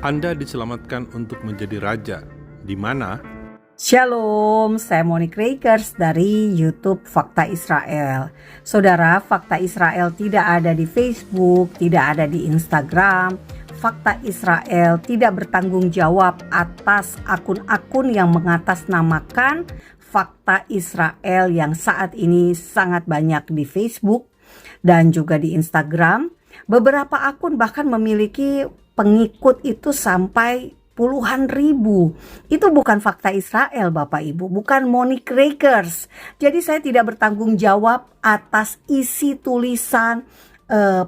Anda diselamatkan untuk menjadi raja, di mana Shalom, saya Monique Rakers dari YouTube Fakta Israel. Saudara, Fakta Israel tidak ada di Facebook, tidak ada di Instagram. Fakta Israel tidak bertanggung jawab atas akun-akun yang mengatasnamakan Fakta Israel yang saat ini sangat banyak di Facebook dan juga di Instagram. Beberapa akun bahkan memiliki pengikut itu sampai puluhan ribu. Itu bukan Fakta Israel, Bapak Ibu, bukan Monique Rakers. Jadi saya tidak bertanggung jawab atas isi tulisan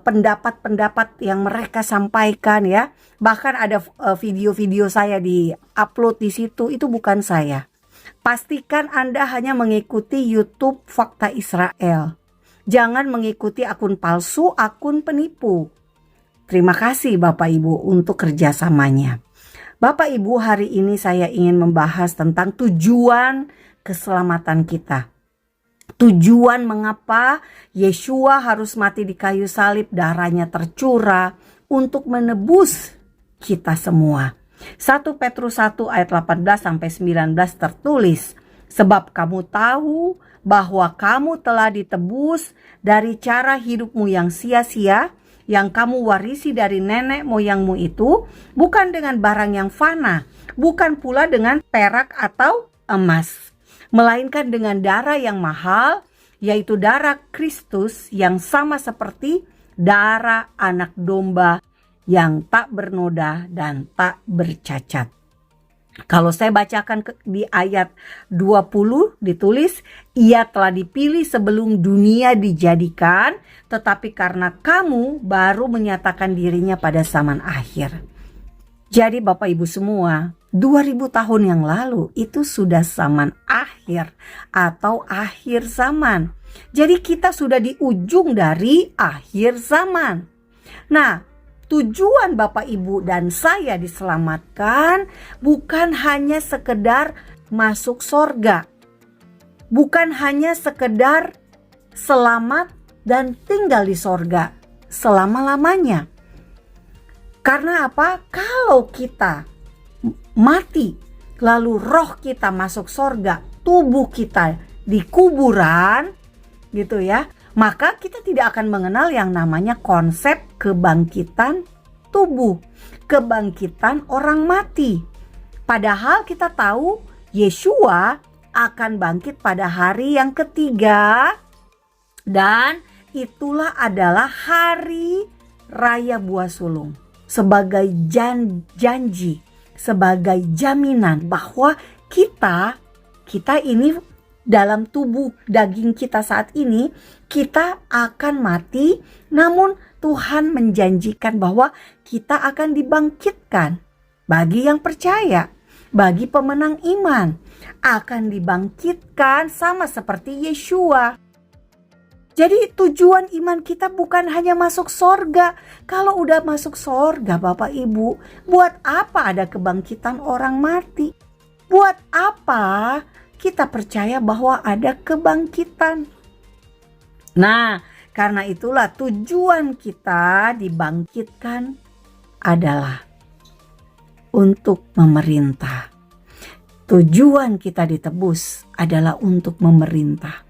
pendapat-pendapat yang mereka sampaikan ya. Bahkan ada video-video saya di-upload di situ, itu bukan saya. Pastikan Anda hanya mengikuti YouTube Fakta Israel. Jangan mengikuti akun palsu, akun penipu. Terima kasih Bapak Ibu untuk kerjasamanya. Bapak Ibu, hari ini saya ingin membahas tentang tujuan keselamatan kita. Tujuan mengapa Yeshua harus mati di kayu salib, darahnya tercurah untuk menebus kita semua. 1 Petrus 1 ayat 18-19 tertulis, sebab kamu tahu bahwa kamu telah ditebus dari cara hidupmu yang sia-sia, yang kamu warisi dari nenek moyangmu itu, bukan dengan barang yang fana, bukan pula dengan perak atau emas, melainkan dengan darah yang mahal, yaitu darah Kristus yang sama seperti darah anak domba yang tak bernoda dan tak bercacat. Kalau saya bacakan di ayat 20 ditulis, ia telah dipilih sebelum dunia dijadikan, tetapi karena kamu baru menyatakan dirinya pada zaman akhir. Jadi Bapak Ibu semua, 2000 tahun yang lalu itu sudah zaman akhir atau akhir zaman. Jadi kita sudah di ujung dari akhir zaman. Nah, tujuan Bapak Ibu dan saya diselamatkan bukan hanya sekedar masuk sorga. Bukan hanya sekedar selamat dan tinggal di sorga selama-lamanya. Karena apa? Kalau kita mati lalu roh kita masuk sorga, tubuh kita di kuburan gitu ya, maka kita tidak akan mengenal yang namanya konsep kebangkitan tubuh, kebangkitan orang mati. Padahal kita tahu Yeshua akan bangkit pada hari yang ketiga, dan itulah adalah hari raya buah sulung, sebagai janji, sebagai jaminan bahwa kita ini dalam tubuh daging kita saat ini, kita akan mati, namun Tuhan menjanjikan bahwa kita akan dibangkitkan. Bagi yang percaya, bagi pemenang iman, akan dibangkitkan sama seperti Yeshua. Jadi tujuan iman kita bukan hanya masuk sorga. Kalau udah masuk sorga Bapak Ibu, buat apa ada kebangkitan orang mati? Buat apa kita percaya bahwa ada kebangkitan? Nah, karena itulah tujuan kita dibangkitkan adalah untuk memerintah. Tujuan kita ditebus adalah untuk memerintah.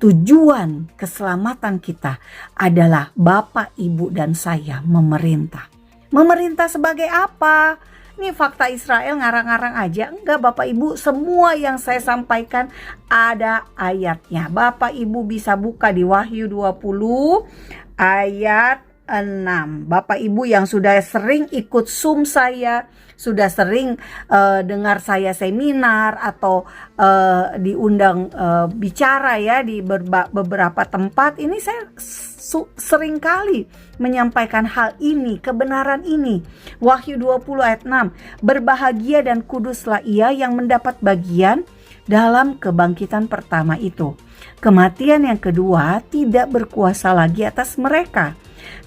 Tujuan keselamatan kita adalah Bapak, Ibu, dan saya memerintah. Memerintah sebagai apa? Ini Fakta Israel ngarang-ngarang aja. Enggak Bapak Ibu, semua yang saya sampaikan ada ayatnya. Bapak Ibu bisa buka di Wahyu 20 ayat 6. Bapak Ibu yang sudah sering ikut Zoom saya, sudah sering dengar saya seminar atau diundang bicara ya di beberapa tempat, ini saya sering kali menyampaikan hal ini, kebenaran ini. Wahyu 20 ayat 6, berbahagia dan kuduslah ia yang mendapat bagian dalam kebangkitan pertama itu. Kematian yang kedua tidak berkuasa lagi atas mereka,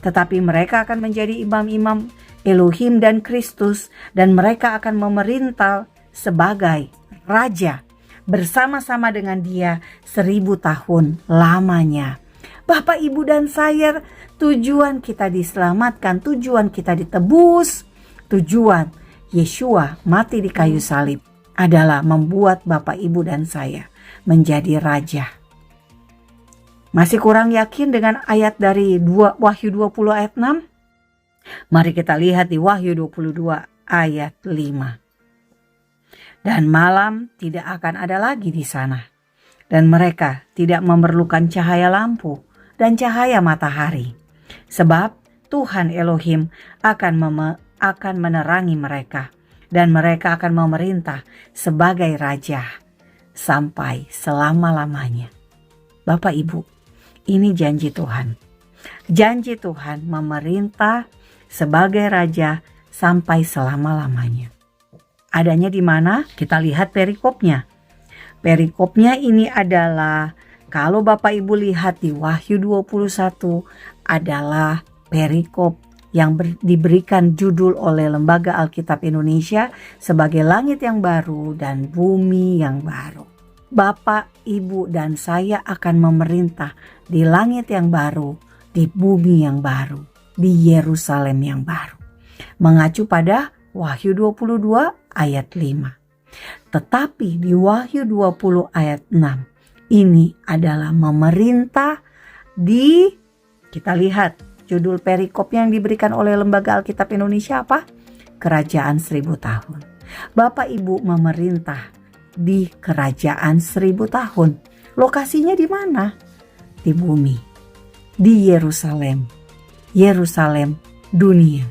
tetapi mereka akan menjadi imam-imam Elohim dan Kristus, dan mereka akan memerintah sebagai raja bersama-sama dengan dia 1000 tahun lamanya. Bapak, Ibu, dan saya, tujuan kita diselamatkan, tujuan kita ditebus Tujuan Yeshua mati di kayu salib adalah membuat Bapak, Ibu, dan saya menjadi raja. Masih kurang yakin dengan ayat dari Wahyu 20 ayat 6? Mari kita lihat di Wahyu 22 ayat 5. Dan malam tidak akan ada lagi di sana. Dan mereka tidak memerlukan cahaya lampu dan cahaya matahari. Sebab Tuhan Elohim akan menerangi mereka. Dan mereka akan memerintah sebagai raja sampai selama-lamanya. Bapak, Ibu, ini janji Tuhan. Janji Tuhan memerintah sebagai raja sampai selama-lamanya. Adanya di mana? Kita lihat perikopnya. Perikopnya ini adalah, kalau Bapak Ibu lihat di Wahyu 21, adalah perikop yang diberikan judul oleh Lembaga Alkitab Indonesia sebagai langit yang baru dan bumi yang baru. Bapak, Ibu, dan saya akan memerintah di langit yang baru, di bumi yang baru, di Yerusalem yang baru. Mengacu pada Wahyu 22 ayat 5. Tetapi di Wahyu 20 ayat 6, ini adalah memerintah di, kita lihat judul perikop yang diberikan oleh Lembaga Alkitab Indonesia apa? Kerajaan 1000 tahun. Bapak, Ibu, memerintah di kerajaan 1000 tahun. Lokasinya di mana? Di bumi, di Yerusalem. Yerusalem dunia.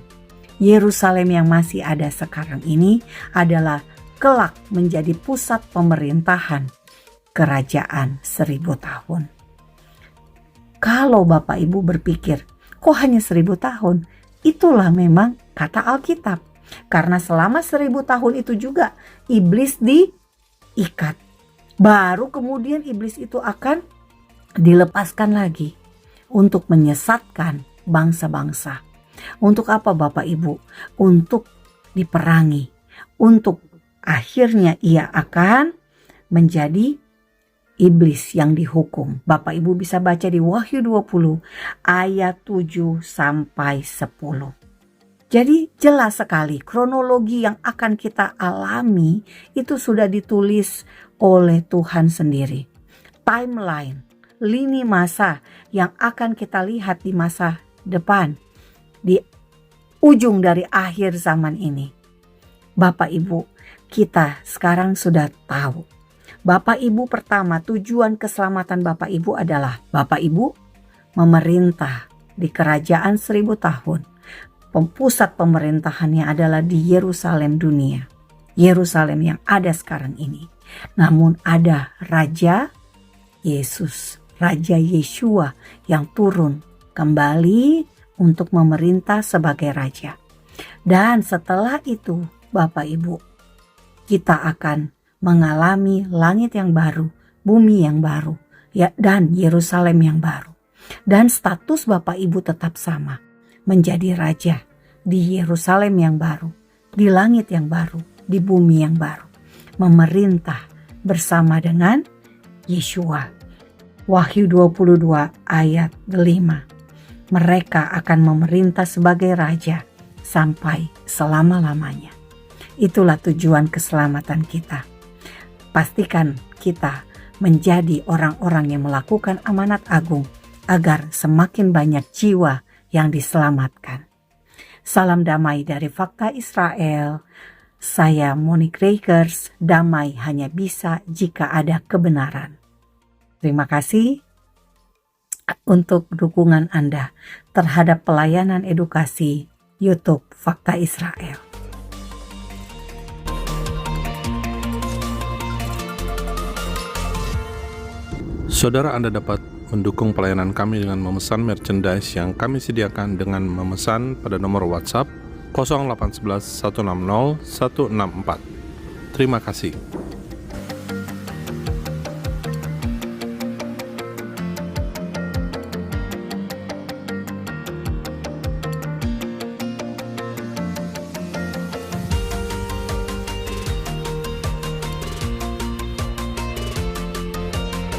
Yerusalem yang masih ada sekarang ini adalah kelak menjadi pusat pemerintahan kerajaan 1000 tahun. Kalau Bapak Ibu berpikir, kok hanya 1000 tahun? Itulah memang kata Alkitab. Karena selama 1000 tahun itu juga iblis diikat. Baru kemudian iblis itu akan dilepaskan lagi untuk menyesatkan bangsa-bangsa. Untuk apa Bapak Ibu? Untuk diperangi. Untuk akhirnya ia akan menjadi iblis yang dihukum. Bapak Ibu bisa baca di Wahyu 20 ayat 7 sampai 10. Jadi jelas sekali kronologi yang akan kita alami itu sudah ditulis oleh Tuhan sendiri. Timeline, lini masa yang akan kita lihat di masa depan, di ujung dari akhir zaman ini. Bapak Ibu, kita sekarang sudah tahu. Bapak Ibu pertama, tujuan keselamatan Bapak Ibu adalah Bapak Ibu memerintah di kerajaan 1000 tahun. Pusat pemerintahannya adalah di Yerusalem dunia. Yerusalem yang ada sekarang ini. Namun ada Raja Yesus, Raja Yeshua yang turun kembali untuk memerintah sebagai Raja. Dan setelah itu Bapak Ibu, kita akan mengalami langit yang baru, bumi yang baru, ya, dan Yerusalem yang baru. Dan status Bapak Ibu tetap sama, menjadi raja di Yerusalem yang baru, di langit yang baru, di bumi yang baru. Memerintah bersama dengan Yeshua. Wahyu 22 ayat 5. Mereka akan memerintah sebagai raja sampai selama-lamanya. Itulah tujuan keselamatan kita. Pastikan kita menjadi orang-orang yang melakukan amanat agung agar semakin banyak jiwa yang diselamatkan. Salam damai dari Fakta Israel. Saya Monique Rakers. Damai hanya bisa jika ada kebenaran. Terima kasih untuk dukungan Anda terhadap pelayanan edukasi YouTube Fakta Israel. Saudara, Anda dapat mendukung pelayanan kami dengan memesan merchandise yang kami sediakan dengan memesan pada nomor WhatsApp 0811 160 164. Terima kasih.